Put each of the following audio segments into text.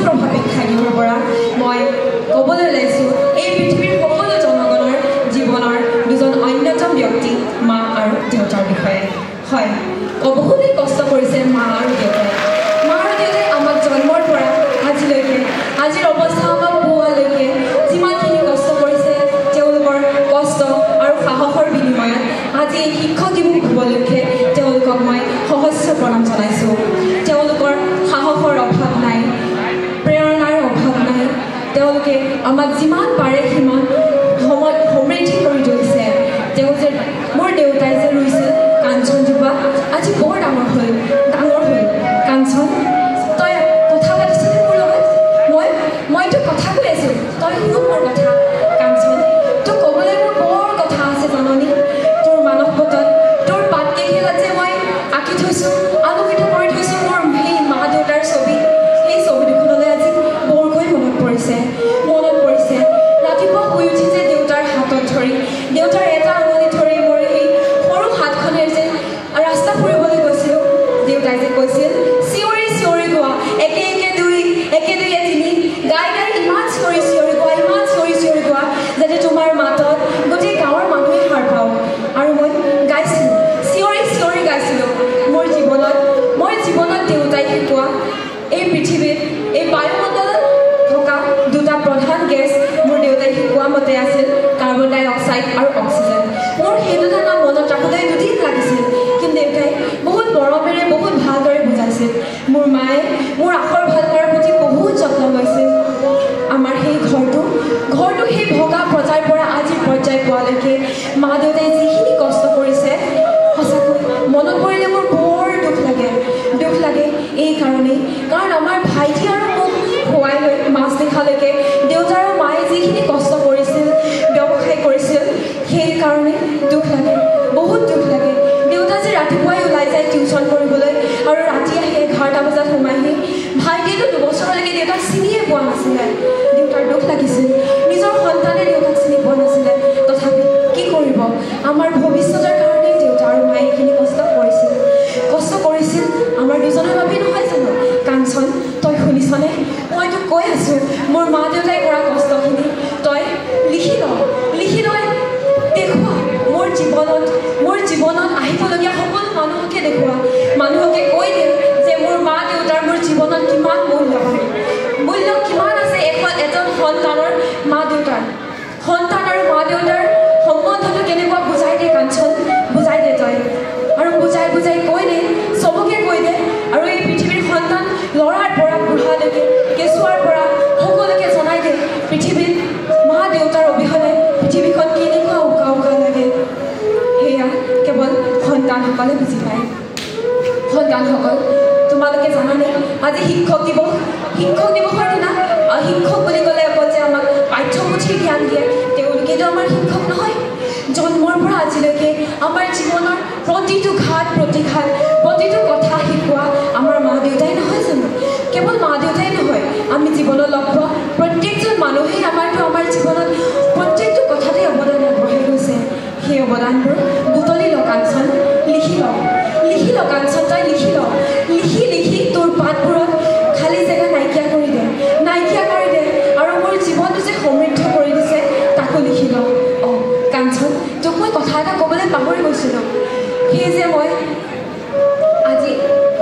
প্ৰভাৱিত ঠাইবোৰৰ পৰা মই ক'বলৈ ওলাইছোঁ এই পৃথিৱীৰ সকলো জনগণৰ জীৱনৰ দুজন অন্যতম ব্যক্তি মা আৰু দেউতাৰ বিষয়ে। হয়, বহুতেই কষ্ট কৰিছে মা আৰু দেউতাই। মা আৰু দেউতাই আমাক জন্মৰ পৰা আজিলৈকে, আজিৰ অৱস্থা আমাক পোৱালৈকে যিমানখিনি কষ্ট কৰিছে, তেওঁলোকৰ কষ্ট আৰু সাহসৰ বিনিময়ত আজি এই শিক্ষক দিৱস উপলক্ষে তেওঁলোকক মই সহস্ৰ প্ৰণাম জনাইছোঁ। তেওঁলোকৰ সাহসৰ অভাৱ নাই, প্ৰেৰণাৰ অভাৱ নাই। তেওঁলোকে আমাক যিমান পাৰে সিমান সমৃদ্ধি কৰি তুলিছে। তেওঁ যে মোৰ দেউতাই যে ৰুইছিল কাঞ্চনজোপা, আজি বৰ ডাঙৰ হ'ল। কাঞ্চন, তই কথা পাতিছিলি মোৰ লগত? মইতো কথা কৈ আছোঁ, তই শুন মোৰ কথা। কাঞ্চন, তোক ক'বলৈ মোৰ বৰ কথা আছে জাননি। তোৰ মানসপটত, তোৰ পাতকেইখিলাত যে মই আঁকি থৈছোঁ, আলোকিত কৰি থৈছোঁ মোৰ সেই মা দেউতাৰ ছবি, সেই ছবি দুখনলৈ আজি বৰকৈ মনত পৰিছে। ৰাতিপুৱা শুই উঠি যে দেউতাৰ হাতত ধৰি, দেউতাৰ এটা আঙুলি ধৰি মোৰ সেই সৰু হাতখনেৰে যে ৰাস্তা ফুৰিবলৈ গৈছিলোঁ, দেউতাই যে কৈছিল চিঞৰি চিঞৰি গোৱা, একে একে দুই, একে দুয়ে তিনি, গাই গাই ইমান চিঞৰি চিঞৰি গোৱা, ইমান চিঞৰি চিঞৰি গোৱা যাতে তোমাৰ মাতত গোটেই গাঁৱৰ মানুহে সাৰ পাওক। আৰু মই গাইছিলোঁ, চিঞৰি চিঞৰি গাইছিলোঁ। মোৰ জীৱনত দেউতাই শিকোৱা এই পৃথিৱীত, এই বায়ুমণ্ডলত থকা দুটা প্ৰধান গেছ মোৰ দেউতাই শিকোৱা মতে আছিল কাৰ্বন ডাই অক্সাইড আৰু অক্সিজেন। মোৰ সেই দুটা নাম মনত ৰাখোঁতে দুদিন লাগিছিল, কিন্তু দেউতাই বহুত মৰমেৰে বহুত ভালদৰে বুজাইছিল। মোৰ মায়ে মোৰ আখৰ ভাল কৰাৰ প্ৰতি বহুত যত্ন লৈছিল। আমাৰ সেই ঘৰটো সেই ভগা পৰ্যায়ৰ পৰা আজিৰ পৰ্যায় পোৱালৈকে মা দেউতাই যিখিনি কষ্ট কৰিছে, সঁচাকৈ মনত পৰিলে মোৰ বৰ দুখ লাগে এইকাৰণেই, কাৰণ আমাৰ ভাইটি আৰু মোক খুৱাই লৈ মাছ দেখালৈকে দেউতা আৰু মায়ে যিখিনি কষ্ট কৰিছিল, ব্যৱসায় কৰিছিল, সেইকাৰণে দুখ লাগে, বহুত দুখ লাগে। দেউতা যে ৰাতিপুৱাই ওলাই যায় টিউশ্যন কৰিবলৈ আৰু ৰাতি আহি 11টা বজাত সোমাইহি। ভাইটিয়েতো 2 বছৰলৈকে দেউতাক চিনিয়ে পোৱা নাছিলে। দেউতাৰ দুখ লাগিছিল, নিজৰ সন্তানে দেউতাক চিনি পোৱা নাছিলে। তথাপি কি কৰিব, আমাৰ ভৱিষ্যতৰ কাৰণেই দেউতা আৰু মায়ে এইখিনি কষ্ট কৰিছিল আমাৰ দুজনৰ বাবেই নহয় জানো? কাঞ্চন, তই শুনিছনে? মই তোক কৈ আছোঁ, মোৰ মা দেউতাই কৰা কষ্টখিনি তই লিখি লৈ দেখুওৱা। মোৰ জীৱনত আহিবলগীয়া সকলো মানুহকে দেখুওৱা, মানুহকে কৈ দে যে মোৰ মা দেউতাৰ মোৰ জীৱনত কিমান মূল্য কিমান আছে। এজন সন্তানৰ মা দেউতাৰ, সন্তান আৰু মা দেউতাৰ সম্বন্ধটো কেনেকুৱা বুজাই দে কাঞ্চন, বুজাই দে তই। আৰু বুজাই কৈ দে, চবকে কৈ দে। আৰু এই পৃথিৱীৰ সন্তান ল'ৰাৰ পৰা বুঢ়ালৈকে, কেঁচুৱাৰ পৰা সকলোকে জনাই দে, পৃথিৱীত মা দেউতাৰ অবিহনে পৃথিৱীখন কেনেকুৱা উকা লাগে। সেয়া কেৱল সন্তানসকলে বুজি পায়। সন্তানসকল, তোমালোকে জানানে আজি শিক্ষক দিৱসৰ দিনা শিক্ষক বুলি ক'লে অকল যে আমাক পাঠ্যপুথিৰ জ্ঞান দিয়ে, তেওঁলোকেতো আমাৰ শিক্ষক নহয়। জন্মৰ পৰা আজিলৈকে আমাৰ জীৱনৰ প্ৰতিটো ঘাট প্ৰতিঘাত, প্ৰতিটো কথা শিকোৱা আমাৰ মা দেউতাই নহয় জানো? কেৱল মা দেউতাই নহয়, আমি জীৱনত লগ পোৱা প্ৰত্যেকজন মানুহেই আমাৰ জীৱনত প্ৰত্যেকটো কথাতেই অৱদান আগবঢ়াই গৈছে। সেই অৱদানবোৰ বুটলি ল কাঞ্চন, লিখি ল কাঞ্চন, তই লিখি তোৰ পাতবোৰত খালী জেগা নাইকিয়া কৰি দে। আৰু মোৰ জীৱনটো যে সমৃদ্ধ কৰি দিছে তাকো লিখি ল। কাঞ্চন, তোক মই কথা এটা ক'বলৈ পাহৰি গৈছিলোঁ। সেই যে মই আজি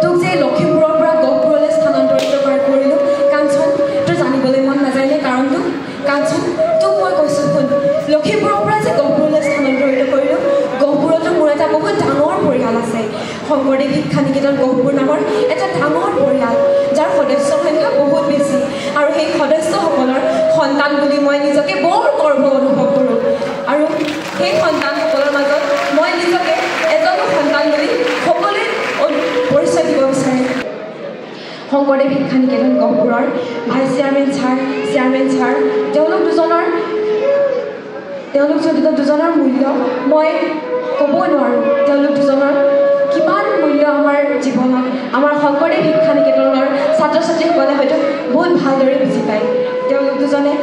তোক যে লখিমপুৰৰ পৰা গহপুৰলৈ স্থানান্তৰিত কৰিলোঁ, কাঞ্চন, তোৰ জানিবলৈ মন নাযায়নে কাৰণটো? কাঞ্চন, তোক মই কৈছোঁ শুন, লখিমপুৰৰ পৰা যে গহপুৰলৈ স্থানান্তৰিত কৰিলোঁ, গহপুৰতো মোৰ এটা বহুত ডাঙৰ পৰিয়াল আছে। শংকৰদেৱ শিক্ষা নিকেতন গহপুৰ নামৰ এটা ডাঙৰ পৰিয়াল, যাৰ সদস্য সংখ্যা বহুত বেছি। আৰু সেই সদস্যসকলৰ সন্তান বুলি মই নিজকে বৰ গৰ্ব অনুভৱ কৰোঁ। আৰু সেই সন্তানসকলৰ মাজত মই নিজকে এজন সন্তান বুলি সকলোৱে পৰিচয় দিব বিচাৰে। শংকৰদেৱ শিক্ষা নিকেতন গহপুৰৰ ভাইচ চেয়াৰমেন ছাৰ, তেওঁলোক দুজনৰ মূল্য মই ক'ব নোৱাৰোঁ। তেওঁলোক দুজনৰ কিমান মূল্য আমাৰ জীৱনত, আমাৰ শংকৰদেৱ শিক্ষা নিকেতনৰ ছাত্ৰ ছাত্ৰীসকলে হয়তো বহুত ভালদৰে বুজি পায়। তেওঁলোক দুজনে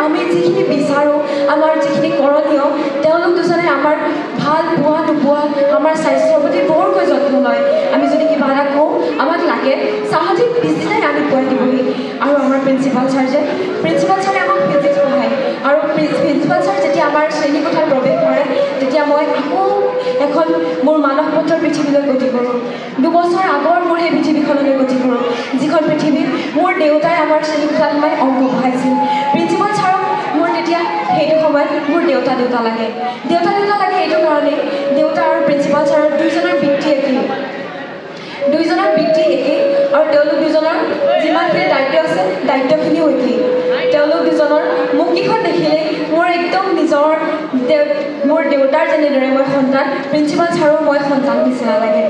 আমি যিখিনি বিচাৰোঁ, আমাৰ যিখিনি কৰণীয়, তেওঁলোক দুজনে আমাৰ ভাল পোৱা নোপোৱা, আমাৰ স্বাস্থ্যৰ প্ৰতি বৰকৈ যত্ন লয়। আমি যদি কিবা এটা কওঁ, আমাক লাগে চাহাতি পিছদিনাই আনি পুৱাই দিবহি। আৰু আমাৰ প্ৰিন্সিপাল ছাৰে আমাক ফিজিক্স পঢ়ায় আৰু প্ৰিন্সিপাল ছাৰ যেতিয়া আমাৰ শ্ৰেণীকোঠাত প্ৰৱেশ কৰে তেতিয়া মই আকৌ এখন মোৰ মানসপত্ৰৰ পৃথিৱীলৈ গতি কৰোঁ 2 বছৰ আগৰ মোৰ সেই পৃথিৱীখনলৈ গতি কৰোঁ যিখন পৃথিৱীত মোৰ দেউতাই আমাৰ শ্ৰেণীকোঠাত সোমাই অংক পঢ়াইছিল প্ৰিন্সিপাল ছাৰক মোৰ তেতিয়া সেইটো সময়ত মোৰ দেউতা লাগে এইটো কাৰণে দেউতা আৰু প্ৰিন্সিপাল ছাৰৰ দুইজনৰ বৃত্তি একেই আৰু তেওঁলোক দুজনৰ যিমানখিনি দায়িত্ব আছে দায়িত্বখিনিও একেই তেওঁলোক দুজনৰ মুখকেইখন দেখিলে মোৰ একদম নিজৰ মোৰ দেউতাৰ যেনেদৰে মই সন্তান প্ৰিন্সিপাল ছাৰো মই সন্তান নিচিনা লাগে